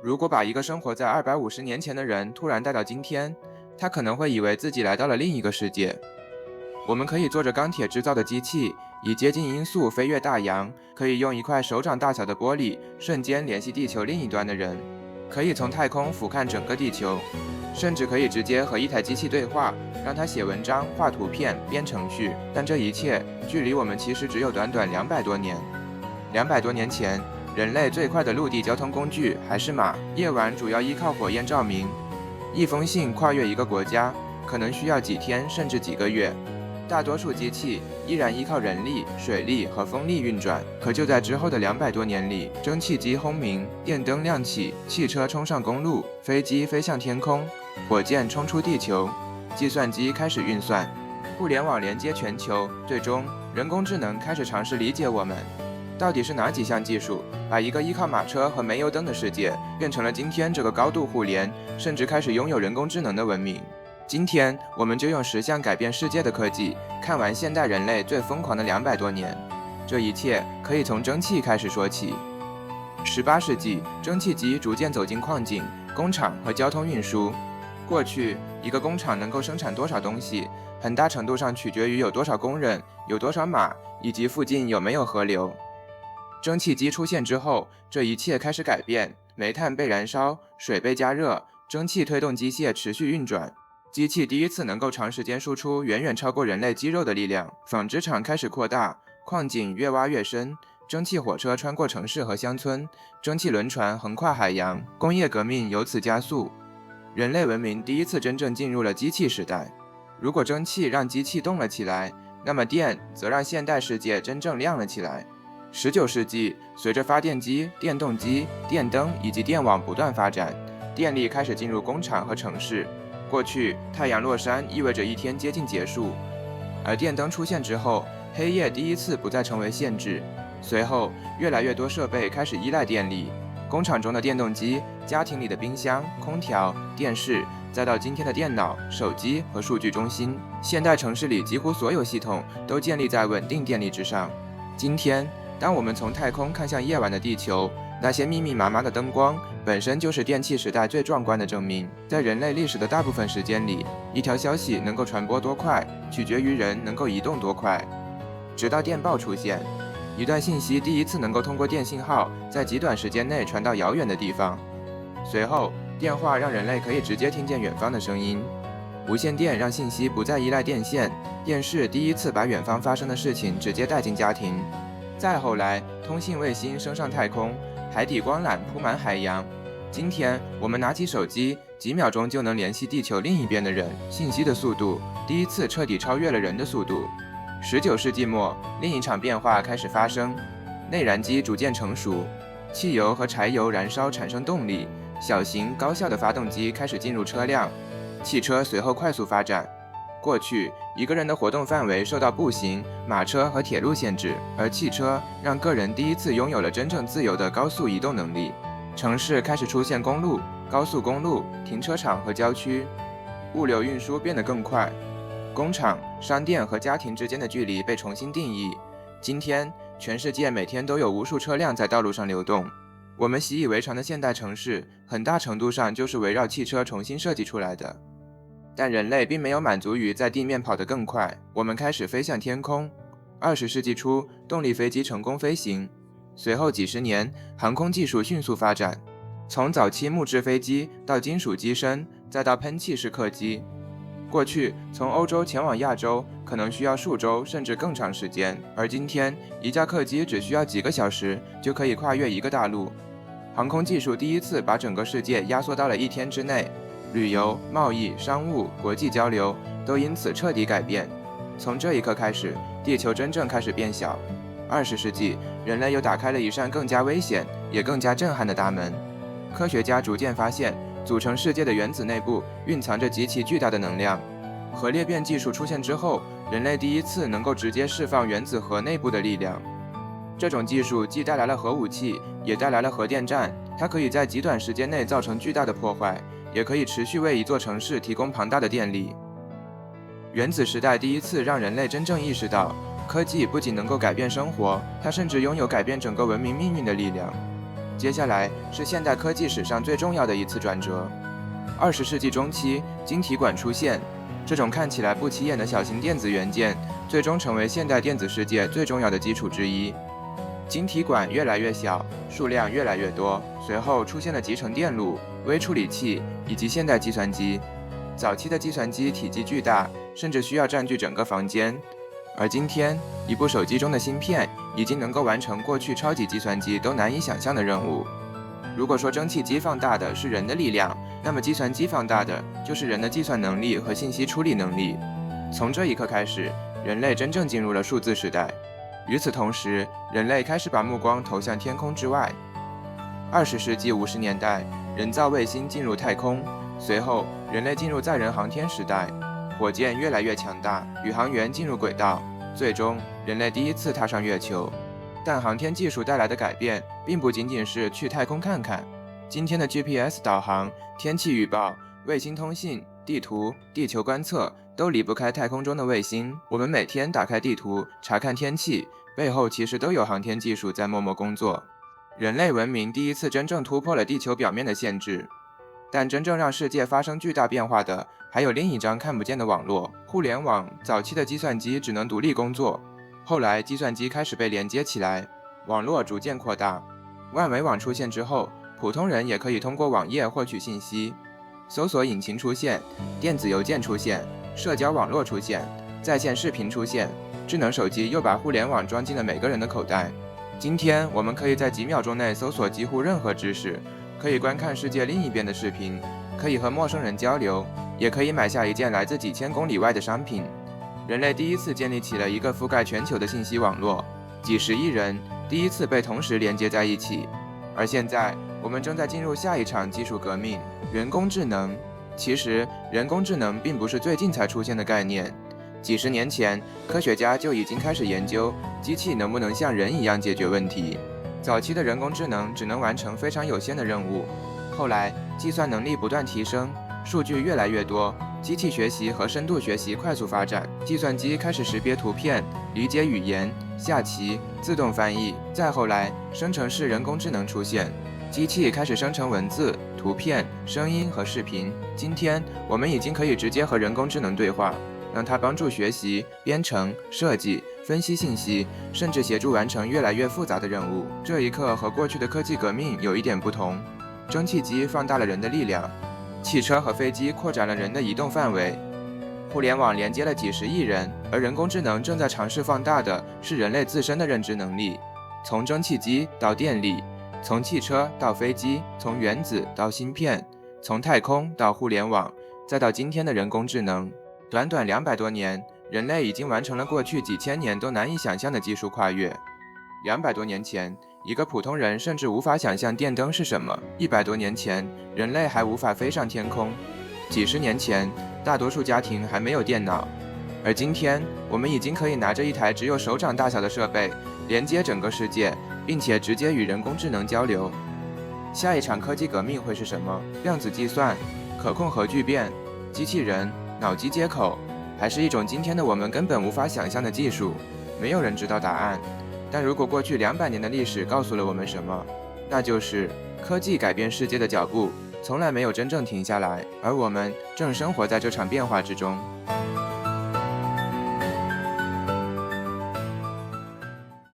如果把一个生活在250年前的人突然带到今天，他可能会以为自己来到了另一个世界。我们可以坐着钢铁制造的机器，以接近音速飞越大洋，可以用一块手掌大小的玻璃瞬间联系地球另一端的人，可以从太空俯瞰整个地球，甚至可以直接和一台机器对话，让它写文章、画图片、编程序。但这一切距离我们其实只有短短200多年。200多年前，人类最快的陆地交通工具还是马，夜晚主要依靠火焰照明。一封信跨越一个国家，可能需要几天甚至几个月。大多数机器依然依靠人力、水力和风力运转。可就在之后的200多年里，蒸汽机轰鸣，电灯亮起，汽车冲上公路，飞机飞向天空，火箭冲出地球，计算机开始运算，互联网连接全球，最终人工智能开始尝试理解我们。到底是哪几项技术把一个依靠马车和煤油灯的世界变成了今天这个高度互联，甚至开始拥有人工智能的文明？今天我们就用10项改变世界的科技，看完现代人类最疯狂的200多年。这一切可以从蒸汽开始说起。18世纪，蒸汽机逐渐走进矿井、工厂和交通运输。过去，一个工厂能够生产多少东西，很大程度上取决于有多少工人、有多少马，以及附近有没有河流。蒸汽机出现之后，这一切开始改变。煤炭被燃烧，水被加热，蒸汽推动机械持续运转。机器第一次能够长时间输出远远超过人类肌肉的力量。纺织厂开始扩大，矿井越挖越深，蒸汽火车穿过城市和乡村，蒸汽轮船横跨海洋，工业革命由此加速。人类文明第一次真正进入了机器时代。如果蒸汽让机器动了起来，那么电则让现代世界真正亮了起来。19世纪，随着发电机、电动机、电灯以及电网不断发展，电力开始进入工厂和城市。过去，太阳落山意味着一天接近结束，而电灯出现之后，黑夜第一次不再成为限制。随后，越来越多设备开始依赖电力，工厂中的电动机、家庭里的冰箱、空调、电视，再到今天的电脑、手机和数据中心。现代城市里几乎所有系统都建立在稳定电力之上。今天，当我们从太空看向夜晚的地球，那些密密麻麻的灯光本身就是电气时代最壮观的证明。在人类历史的大部分时间里，一条消息能够传播多快，取决于人能够移动多快。直到电报出现，一段信息第一次能够通过电信号在极短时间内传到遥远的地方。随后，电话让人类可以直接听见远方的声音。无线电让信息不再依赖电线，电视第一次把远方发生的事情直接带进家庭。再后来，通信卫星升上太空，海底光缆铺满海洋。今天，我们拿起手机，几秒钟就能联系地球另一边的人。信息的速度第一次彻底超越了人的速度。19世纪末，另一场变化开始发生，内燃机逐渐成熟，汽油和柴油燃烧产生动力，小型高效的发动机开始进入车辆，汽车随后快速发展。过去，一个人的活动范围受到步行、马车和铁路限制，而汽车让个人第一次拥有了真正自由的高速移动能力。城市开始出现公路、高速公路、停车场和郊区，物流运输变得更快，工厂、商店和家庭之间的距离被重新定义。今天，全世界每天都有无数车辆在道路上流动。我们习以为常的现代城市，很大程度上就是围绕汽车重新设计出来的。但人类并没有满足于在地面跑得更快，我们开始飞向天空。20世纪初，动力飞机成功飞行，随后几十年，航空技术迅速发展，从早期木质飞机到金属机身，再到喷气式客机。过去，从欧洲前往亚洲可能需要数周甚至更长时间，而今天，一架客机只需要几个小时就可以跨越一个大陆。航空技术第一次把整个世界压缩到了1天之内。旅游、贸易、商务、国际交流都因此彻底改变。从这一刻开始，地球真正开始变小。20世纪，人类又打开了一扇更加危险也更加震撼的大门。科学家逐渐发现，组成世界的原子内部蕴藏着极其巨大的能量。核裂变技术出现之后，人类第一次能够直接释放原子核内部的力量。这种技术既带来了核武器，也带来了核电站，它可以在极短时间内造成巨大的破坏，也可以持续为一座城市提供庞大的电力。原子时代第一次让人类真正意识到，科技不仅能够改变生活，它甚至拥有改变整个文明命运的力量。接下来是现代科技史上最重要的一次转折。20世纪中期，晶体管出现，这种看起来不起眼的小型电子元件，最终成为现代电子世界最重要的基础之一。晶体管越来越小，数量越来越多，随后出现了集成电路、微处理器以及现代计算机。早期的计算机体积巨大，甚至需要占据整个房间，而今天，一部手机中的芯片已经能够完成过去超级计算机都难以想象的任务。如果说蒸汽机放大的是人的力量，那么计算机放大的就是人的计算能力和信息处理能力。从这一刻开始，人类真正进入了数字时代。与此同时，人类开始把目光投向天空之外。20世纪50年代，人造卫星进入太空，随后人类进入载人航天时代，火箭越来越强大，宇航员进入轨道，最终人类第一次踏上月球。但航天技术带来的改变，并不仅仅是去太空看看。今天的 GPS 导航、天气预报、卫星通信、地图、地球观测，都离不开太空中的卫星。我们每天打开地图查看天气，背后其实都有航天技术在默默工作。人类文明第一次真正突破了地球表面的限制。但真正让世界发生巨大变化的，还有另一张看不见的网络——互联网。早期的计算机只能独立工作，后来计算机开始被连接起来，网络逐渐扩大。万维网出现之后，普通人也可以通过网页获取信息。搜索引擎出现，电子邮件出现，社交网络出现，在线视频出现，智能手机又把互联网装进了每个人的口袋。今天，我们可以在几秒钟内搜索几乎任何知识，可以观看世界另一边的视频，可以和陌生人交流，也可以买下一件来自几千公里外的商品。人类第一次建立起了一个覆盖全球的信息网络，几十亿人第一次被同时连接在一起。而现在，我们正在进入下一场技术革命——人工智能。其实，人工智能并不是最近才出现的概念。几十年前，科学家就已经开始研究机器能不能像人一样解决问题。早期的人工智能只能完成非常有限的任务，后来计算能力不断提升，数据越来越多，机器学习和深度学习快速发展，计算机开始识别图片、理解语言、下棋、自动翻译，再后来生成式人工智能出现，机器开始生成文字、图片、声音和视频。今天我们已经可以直接和人工智能对话，让它帮助学习、编程、设计、分析信息，甚至协助完成越来越复杂的任务。这一刻和过去的科技革命有一点不同，蒸汽机放大了人的力量，汽车和飞机扩展了人的移动范围，互联网连接了几十亿人，而人工智能正在尝试放大的是人类自身的认知能力。从蒸汽机到电力，从汽车到飞机，从原子到芯片，从太空到互联网，再到今天的人工智能。短短200多年，人类已经完成了过去几千年都难以想象的技术跨越。200多年前，一个普通人甚至无法想象电灯是什么；100多年前，人类还无法飞上天空；几十年前，大多数家庭还没有电脑。而今天，我们已经可以拿着一台只有手掌大小的设备，连接整个世界，并且直接与人工智能交流。下一场科技革命会是什么？量子计算、可控核聚变、机器人、脑机接口，还是一种今天的我们根本无法想象的技术？没有人知道答案。但如果过去200年的历史告诉了我们什么，那就是科技改变世界的脚步从来没有真正停下来，而我们正生活在这场变化之中。